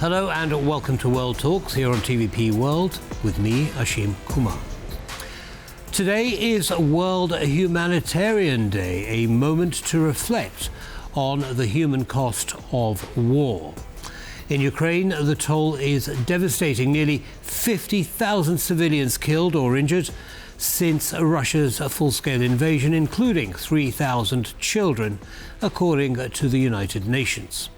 Hello and welcome to World Talks here on TVP World with me, Ashim Kumar. Today is World Humanitarian Day, a moment to reflect on the human cost of war. In Ukraine, the toll is devastating. Nearly 50,000 civilians killed or injured since Russia's full-scale invasion, including 3,000 children, according to the United Nations.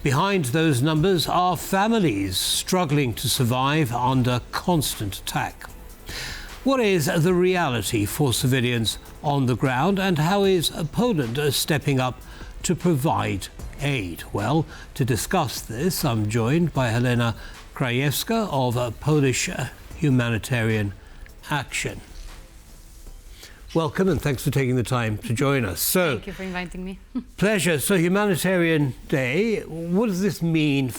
Behind those numbers are families struggling to survive under constant attack. What is the reality for civilians on the ground, and how is Poland stepping up to provide aid? Well, to discuss this, I'm joined by Helena Krajewska of Polish Humanitarian Action. Welcome and thanks for taking the time to join us. So, thank you for inviting me. Pleasure. So, Humanitarian Day, what does this mean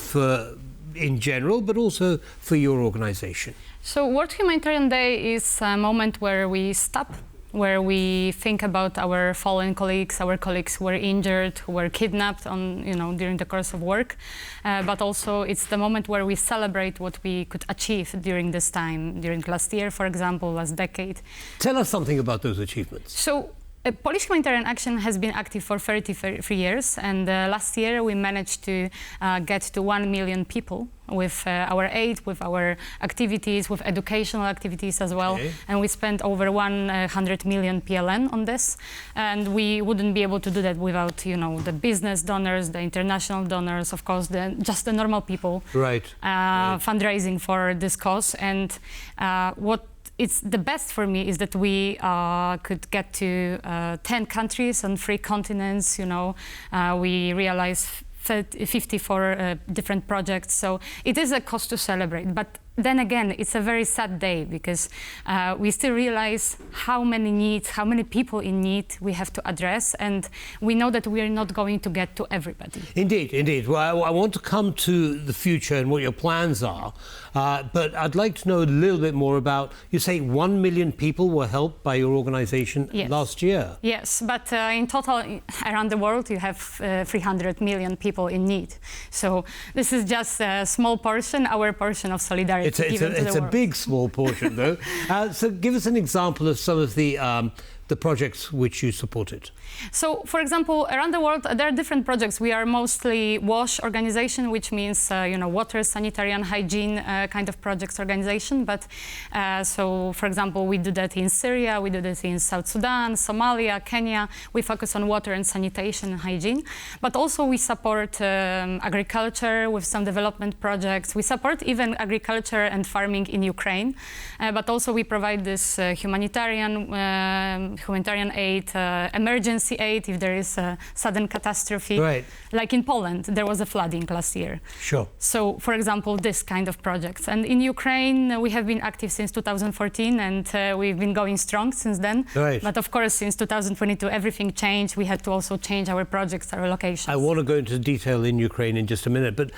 in general, but also for your organisation? So, World Humanitarian Day is a moment where we stop, where we think about our fallen colleagues, our colleagues who were injured, who were kidnapped during the course of work. But also it's the moment where we celebrate what we could achieve during this time, during last year, for example, last decade. Tell us something about those achievements. So, Polish Humanitarian Action has been active for 33 years, and last year we managed to get to 1 million people with our aid, with our activities, with educational activities as well. Okay. And we spent over 100 million PLN on this. And we wouldn't be able to do that without, the business donors, the international donors, of course, just the normal people. Right. Fundraising for this cause. And what it's the best for me is that we could get to 10 countries on 3 continents. We realized 54 different projects. So it is a cause to celebrate. But then again, it's a very sad day because we still realize how many needs, how many people in need we have to address, and we know that we are not going to get to everybody. Indeed, indeed. Well, I want to come to the future and what your plans are, but I'd like to know a little bit more about, you say 1 million people were helped by your organisation last year. Yes, but in total, around the world, you have 300 million people in need. So this is just a small portion, our portion of solidarity. It's a big, small portion, though. So give us an example of some of the projects which you supported. So, for example, around the world, there are different projects. We are mostly WASH organization, which means, water, sanitary and hygiene kind of projects organization. But so, for example, we do that in Syria, we do that in South Sudan, Somalia, Kenya. We focus on water and sanitation and hygiene. But also we support agriculture with some development projects. We support even agriculture and farming in Ukraine. But also we provide this humanitarian aid, emergency aid if there is a sudden catastrophe. Right. Like in Poland, there was a flooding last year. Sure. So, for example, this kind of projects. And in Ukraine, we have been active since 2014, and we've been going strong since then. Right. But of course, since 2022, everything changed. We had to also change our projects, our locations. I want to go into detail in Ukraine in just a minute, but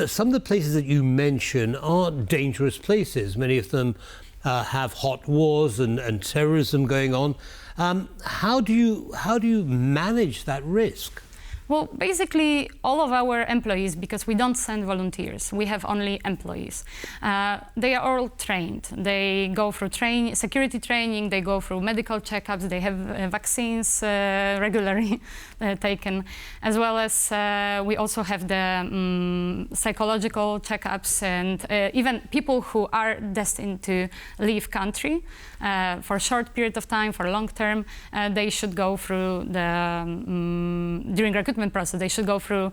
some of the places that you mention are dangerous places. Many of them have hot wars and terrorism going on. How do you manage that risk? Well, basically, all of our employees, because we don't send volunteers, we have only employees. They are all trained. They go through security training, they go through medical checkups, they have vaccines regularly taken, as well as we also have the psychological checkups, and even people who are destined to leave country for a short period of time, for long term, they should go through during recruitment process, they should go through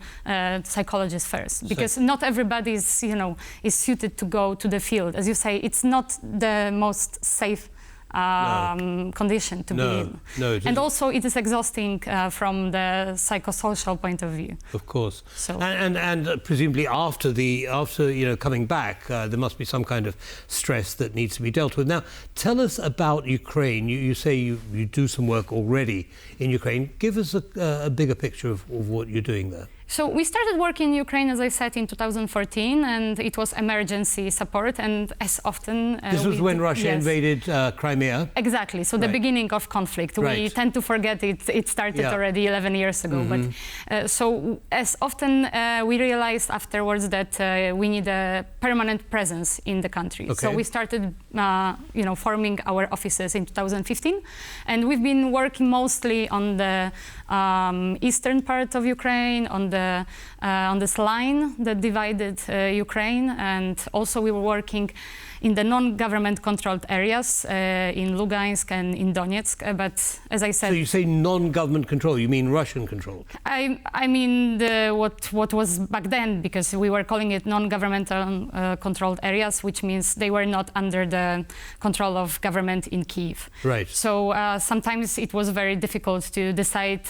psychologists first, because not everybody is suited to go to the field. As you say, it's not the most safe condition to be in. No, and also it is exhausting from the psychosocial point of view. Of course. So. And presumably after coming back, there must be some kind of stress that needs to be dealt with. Now, tell us about Ukraine. You say you do some work already in Ukraine. Give us a bigger picture of what you're doing there. So we started working in Ukraine, as I said, in 2014, and it was emergency support. And as often, this was when Russia invaded Crimea. Exactly. So the beginning of conflict. We tend to forget it started already 11 years ago. But so as often we realized afterwards that we need a permanent presence in the country. Okay. So we started, forming our offices in 2015, and we've been working mostly on the eastern part of Ukraine, on this line that divided Ukraine, and also we were working in the non-government controlled areas in Lugansk and in Donetsk. But as I said, so you say non-government control, you mean Russian controlled? I mean what was back then, because we were calling it non-governmental controlled areas, which means they were not under the control of government in Kyiv. Right. So sometimes it was very difficult to decide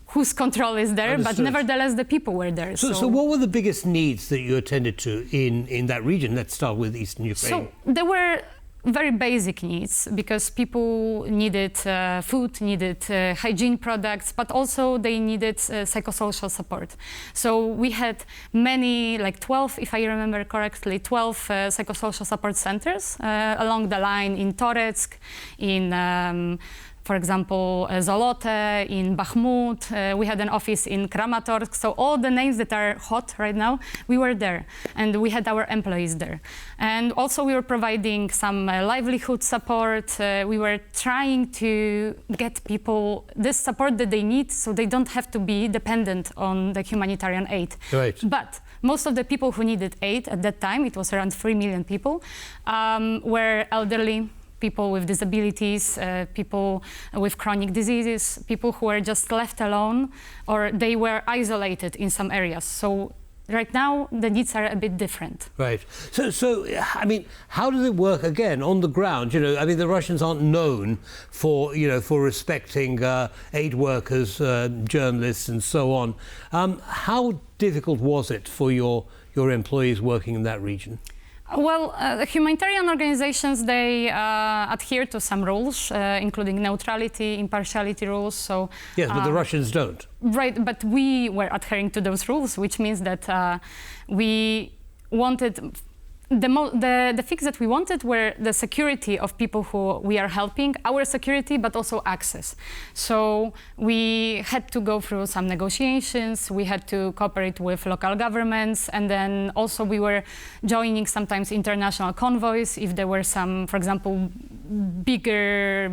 whose control is there, Understood. but nevertheless the people were there. So what were the biggest needs that you attended to in that region? Let's start with Eastern Ukraine. So there were very basic needs, because people needed food, needed hygiene products, but also they needed psychosocial support. So we had many, like 12, if I remember correctly, 12 psychosocial support centers along the line in Toretsk, in for example, Zolote, in Bakhmut. We had an office in Kramatorsk. So all the names that are hot right now, we were there. And we had our employees there. And also we were providing some livelihood support. We were trying to get people this support that they need, so they don't have to be dependent on the humanitarian aid. Right. But most of the people who needed aid at that time, it was around 3 million people, were elderly, people with disabilities, people with chronic diseases, people who were just left alone, or they were isolated in some areas. So right now, the needs are a bit different. Right. So I mean, how does it work again on the ground? I mean, the Russians aren't known for, for respecting aid workers, journalists, and so on. How difficult was it for your employees working in that region? Well, the humanitarian organizations, they adhere to some rules, including neutrality, impartiality rules. So yes, but the Russians don't. Right, but we were adhering to those rules, which means that we wanted the fix that we wanted were the security of people who we are helping, our security, but also access. So we had to go through some negotiations, we had to cooperate with local governments, and then also we were joining sometimes international convoys if there were some, for example, bigger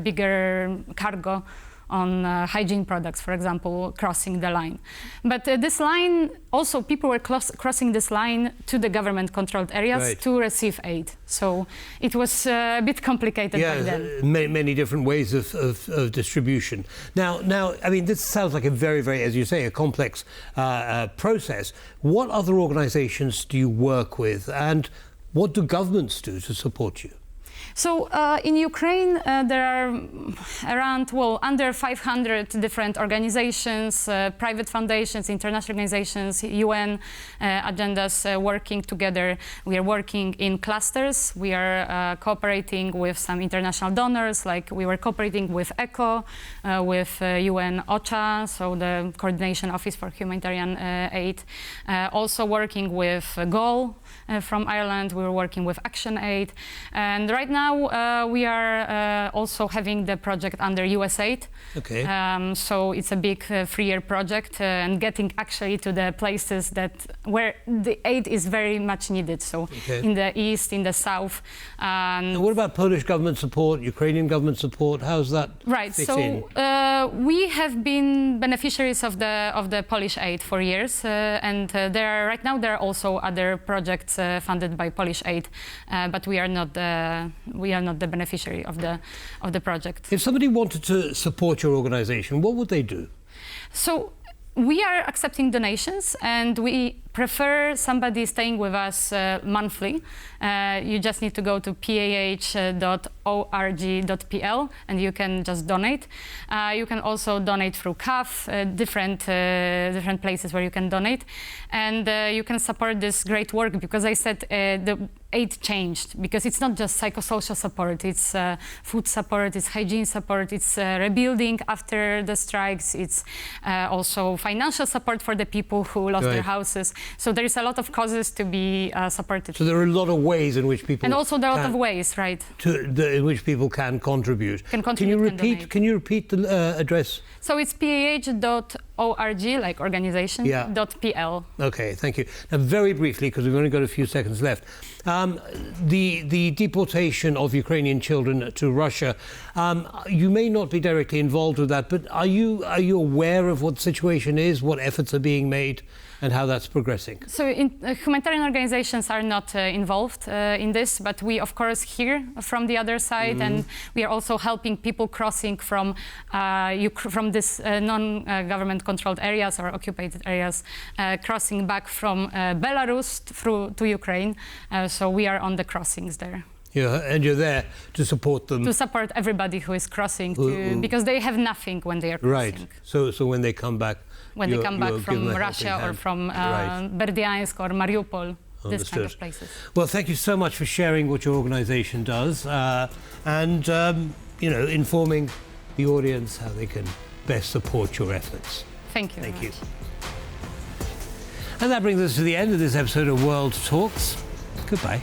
cargo on hygiene products, for example, crossing the line. But this line, also people were crossing this line to the government-controlled areas to receive aid. So it was a bit complicated back then. Many different ways of distribution. Now, I mean, this sounds like a very, very, as you say, a complex process. What other organizations do you work with, and what do governments do to support you? So in Ukraine, there are around, under 500 different organizations, private foundations, international organizations, UN agendas working together. We are working in clusters. We are cooperating with some international donors, like we were cooperating with ECHO, with UN OCHA, so the Coordination Office for Humanitarian Aid. Also working with GOL from Ireland. We were working with Action Aid. And right now, we are also having the project under USAID. Okay. So it's a big 3-year project and getting actually to the places where the aid is very much needed. So in the east, in the south. And what about Polish government support, Ukrainian government support? How's that fit in? We have been beneficiaries of the Polish aid for years, and right now there are also other projects funded by Polish aid, but we are not the beneficiary of the project. If somebody wanted to support your organization, what would they do? So we are accepting donations, and we prefer somebody staying with us monthly, you just need to go to pah.org.pl and you can just donate. You can also donate through CAF, different places where you can donate. And you can support this great work, because I said the aid changed, because it's not just psychosocial support, it's food support, it's hygiene support, it's rebuilding after the strikes, it's also financial support for the people who lost their houses. So there is a lot of causes to be supported. So there are a lot of ways in which people... And also there are a lot of ways, right? In which people can contribute. Can you repeat the address? So it's pah.org, like organization, .pl. Okay, thank you. Now, very briefly, because we've only got a few seconds left, the deportation of Ukrainian children to Russia, you may not be directly involved with that, but are you aware of what the situation is, what efforts are being made, and how that's progressing? So humanitarian organizations are not involved in this, but we of course hear from the other side, and we are also helping people crossing from this non-government controlled areas or occupied areas, crossing back from Belarus through to Ukraine. So we are on the crossings there. Yeah, and you're there to support them. To support everybody who is crossing, because they have nothing when they are crossing. Right. So when they come back, when they come back from Russia or from Berdiansk or Mariupol, this kind of places. Well, thank you so much for sharing what your organization does and informing the audience how they can best support your efforts. Thank you. Thank you. And that brings us to the end of this episode of World Talks. Goodbye.